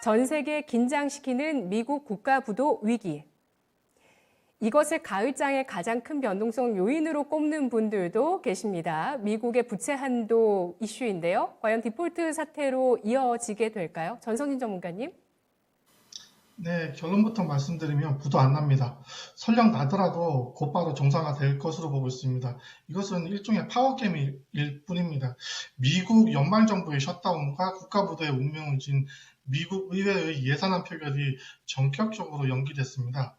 전 세계 긴장시키는 미국 국가부도 위기. 이것을 가을장의 가장 큰 변동성 요인으로 꼽는 분들도 계십니다. 미국의 부채 한도 이슈인데요. 과연 디폴트 사태로 이어지게 될까요? 전성진 전문가님. 네, 결론부터 말씀드리면 부도 안 납니다. 설령 나더라도 곧바로 정상화될 것으로 보고 있습니다. 이것은 일종의 파워게임일 뿐입니다. 미국 연방정부의 셧다운과 국가부도의 운명을 진 미국 의회의 예산안 표결이 전격적으로 연기됐습니다.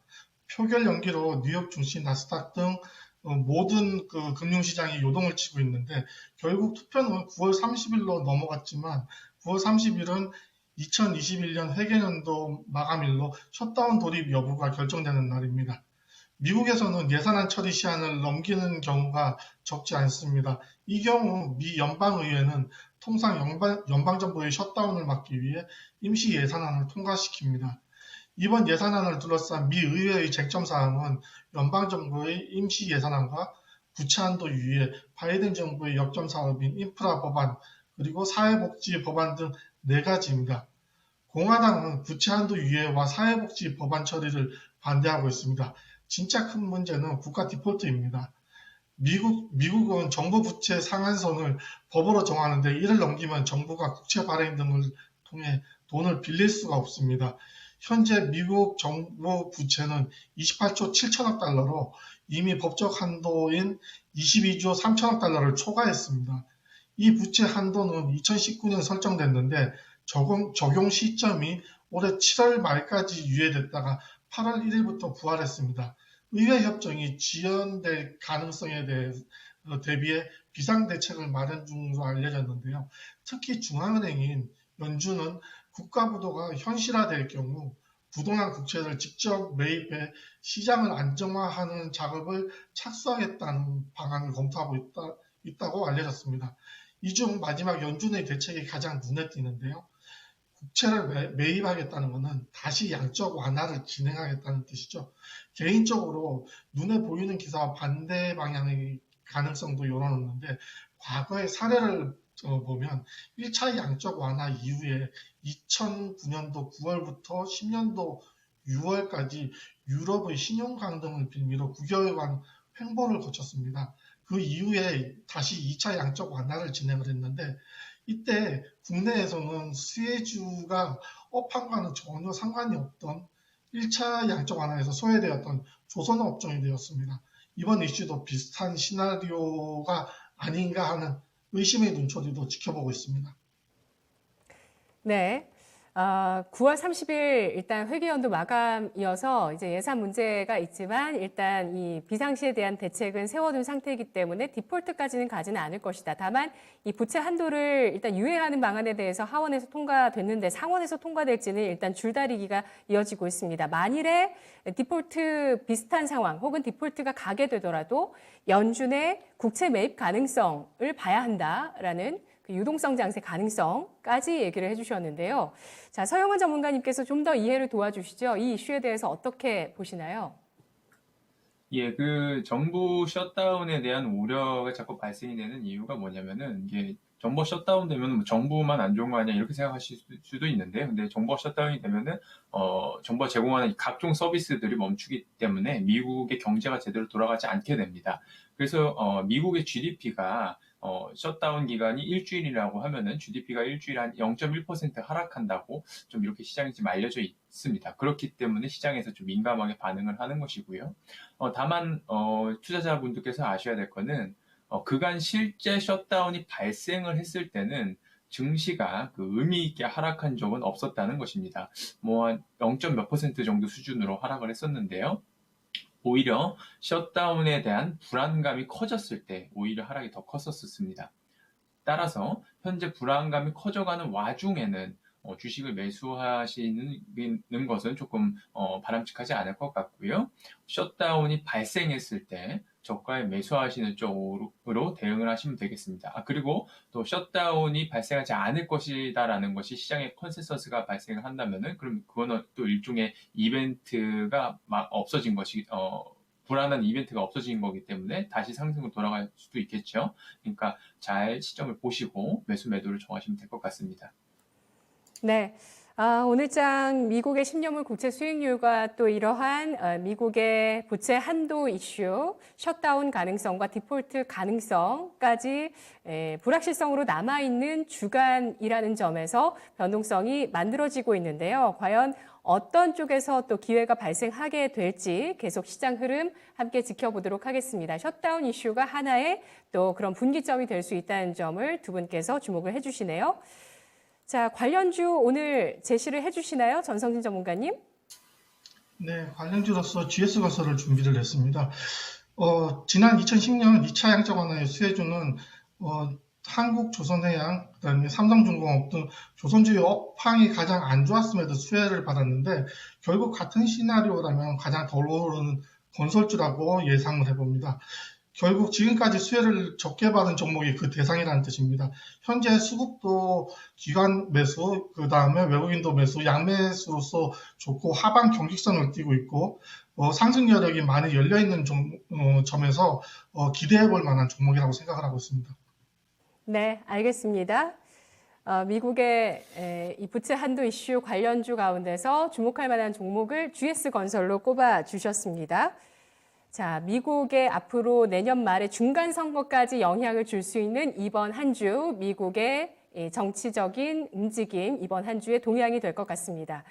표결 연기로 뉴욕 증시, 나스닥 등 모든 금융시장이 요동을 치고 있는데 결국 투표는 9월 30일로 넘어갔지만 9월 30일은 2021년 회계연도 마감일로 셧다운 돌입 여부가 결정되는 날입니다. 미국에서는 예산안 처리 시한을 넘기는 경우가 적지 않습니다. 이 경우 미 연방의회는 통상 연방정부의 셧다운을 막기 위해 임시 예산안을 통과시킵니다. 이번 예산안을 둘러싼 미 의회의 쟁점 사항은 연방정부의 임시 예산안과 부채 한도 유예, 바이든 정부의 역점 사업인 인프라 법안, 그리고 사회복지 법안 등 네 가지입니다. 공화당은 부채 한도 유예와 사회복지 법안 처리를 반대하고 있습니다. 진짜 큰 문제는 국가 디폴트입니다. 미국은 정부 부채 상한선을 법으로 정하는데 이를 넘기면 정부가 국채 발행 등을 통해 돈을 빌릴 수가 없습니다. 현재 미국 정부 부채는 28조 7천억 달러로 이미 법적 한도인 22조 3천억 달러를 초과했습니다. 이 부채 한도는 2019년 설정됐는데 적용 시점이 올해 7월 말까지 유예됐다가 8월 1일부터 부활했습니다. 의회 협정이 지연될 가능성에 대비해 비상대책을 마련 중으로 알려졌는데요. 특히 중앙은행인 연준은 국가부도가 현실화될 경우 부동산 국채를 직접 매입해 시장을 안정화하는 작업을 착수하겠다는 방안을 검토하고 있다고 알려졌습니다. 이 중 마지막 연준의 대책이 가장 눈에 띄는데요. 국채를 매입하겠다는 것은 다시 양적 완화를 진행하겠다는 뜻이죠. 개인적으로 눈에 보이는 기사와 반대 방향의 가능성도 열어놓는데 과거의 사례를 보면 1차 양적 완화 이후에 2009년도 9월부터 10년도 6월까지 유럽의 신용 강등을 빌미로 9개월간 횡보를 거쳤습니다. 그 이후에 다시 2차 양적 완화를 진행을 했는데 이때 국내에서는 수혜주가 업황과는 전혀 상관이 없던 1차 양적 완화에서 소외되었던 조선업 업종이 되었습니다. 이번 이슈도 비슷한 시나리오가 아닌가 하는 의심의 눈초리도 지켜보고 있습니다. 네. 9월 30일 일단 회계연도 마감이어서 이제 예산 문제가 있지만 일단 이 비상시에 대한 대책은 세워둔 상태이기 때문에 디폴트까지는 가지는 않을 것이다. 다만 이 부채 한도를 일단 유예하는 방안에 대해서 하원에서 통과됐는데 상원에서 통과될지는 일단 줄다리기가 이어지고 있습니다. 만일에 디폴트 비슷한 상황 혹은 디폴트가 가게 되더라도 연준의 국채 매입 가능성을 봐야 한다라는 그 유동성 장세 가능성까지 얘기를 해주셨는데요. 자, 서영은 전문가님께서 좀 더 이해를 도와주시죠. 이 이슈에 대해서 어떻게 보시나요? 예, 그 정부 셧다운에 대한 우려가 자꾸 발생이 되는 이유가 뭐냐면은 이게 정부 셧다운 되면 뭐 정부만 안 좋은 거 아니야 이렇게 생각하실 수도 있는데 근데 정부 셧다운이 되면은 정부가 제공하는 각종 서비스들이 멈추기 때문에 미국의 경제가 제대로 돌아가지 않게 됩니다. 그래서 미국의 GDP가 셧다운 기간이 일주일이라고 하면은 GDP가 일주일에 한 0.1% 하락한다고 좀 이렇게 시장에 지금 알려져 있습니다. 그렇기 때문에 시장에서 좀 민감하게 반응을 하는 것이고요. 다만 투자자분들께서 아셔야 될 거는 그간 실제 셧다운이 발생을 했을 때는 증시가 그 의미 있게 하락한 적은 없었다는 것입니다. 뭐 한 0. 몇 퍼센트 정도 수준으로 하락을 했었는데요. 오히려 셧다운에 대한 불안감이 커졌을 때 오히려 하락이 더 컸었습니다. 따라서 현재 불안감이 커져가는 와중에는 주식을 매수하시는 것은 조금 바람직하지 않을 것 같고요. 셧다운이 발생했을 때 저가에 매수하시는 쪽으로 대응을 하시면 되겠습니다. 그리고 또 셧다운이 발생하지 않을 것이다라는 것이 시장의 컨센서스가 발생을 한다면은 그럼 그거는 또 일종의 이벤트가 막 없어진 것이 불안한 이벤트가 없어진 거기 때문에 다시 상승으로 돌아갈 수도 있겠죠. 그러니까 잘 시점을 보시고 매수 매도를 정하시면 될 것 같습니다. 네. 오늘장 미국의 10년물 국채 수익률과 또 이러한 미국의 부채 한도 이슈, 셧다운 가능성과 디폴트 가능성까지 불확실성으로 남아있는 주간이라는 점에서 변동성이 만들어지고 있는데요. 과연 어떤 쪽에서 또 기회가 발생하게 될지 계속 시장 흐름 함께 지켜보도록 하겠습니다. 셧다운 이슈가 하나의 또 그런 분기점이 될 수 있다는 점을 두 분께서 주목을 해주시네요. 자, 관련주 오늘 제시를 해주시나요? 전성진 전문가님? 네, 관련주로서 GS건설을 준비를 했습니다. 지난 2010년 2차 양적 완화의 수혜주는 한국 조선해양, 그다음에 삼성중공업 등 조선주의 업황이 가장 안 좋았음에도 수혜를 받았는데 결국 같은 시나리오라면 가장 덜 오르는 건설주라고 예상을 해봅니다. 결국 지금까지 수혜를 적게 받은 종목이 그 대상이라는 뜻입니다. 현재 수급도 기관 매수, 그 다음에 외국인도 매수, 양매수로서 좋고 하방 경직선을 띠고 있고 상승 여력이 많이 열려있는 점에서 기대해 볼 만한 종목이라고 생각을 하고 있습니다. 네, 알겠습니다. 미국의 이 부채 한도 이슈 관련주 가운데서 주목할 만한 종목을 GS건설로 꼽아 주셨습니다. 자, 미국의 앞으로 내년 말에 중간 선거까지 영향을 줄 수 있는 이번 한 주 미국의 정치적인 움직임, 이번 한 주의 동향이 될 것 같습니다.